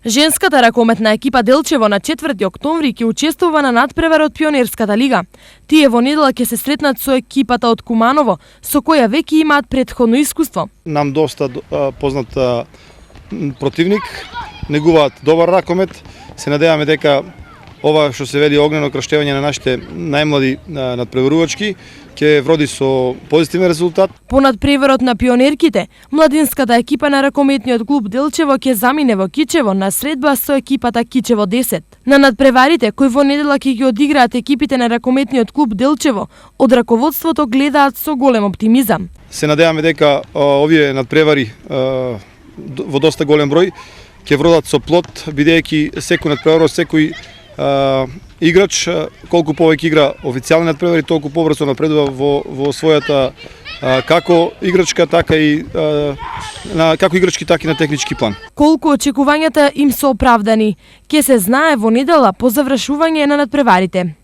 Женската ракометна екипа Делчево на 4 октомври ќе учествува на надпревар од Пионерската лига. Тие во недела ќе се сретнат со екипата од Куманово, со која веќе имаат претходно искуство. Нам доста познат противник, негуваат добар ракомет. Се надеваме дека ова што се вели огнено крштевање на нашите најмлади надпреварувачки ќе вроди со позитивен резултат. По надпреварот на пионерките, младинската екипа на ракометниот клуб Делчево ќе замине во Кичево на средба со екипата Кичево 10. На надпреварите, кои во недела ќе ги одиграат екипите на ракометниот клуб Делчево, од раководството гледаат со голем оптимизам. Се надеваме дека овие надпревари во доста голем број ќе вродат со плод, бидејќи секој надпревар, секој играч, колку повеќе игра официјални надпревари, толку побрзо напредува во својата како играчка, така и како играчки, така и на технички план. Колку очекувањата им се оправдани, ќе се знае во недела по завршување на надпреварите.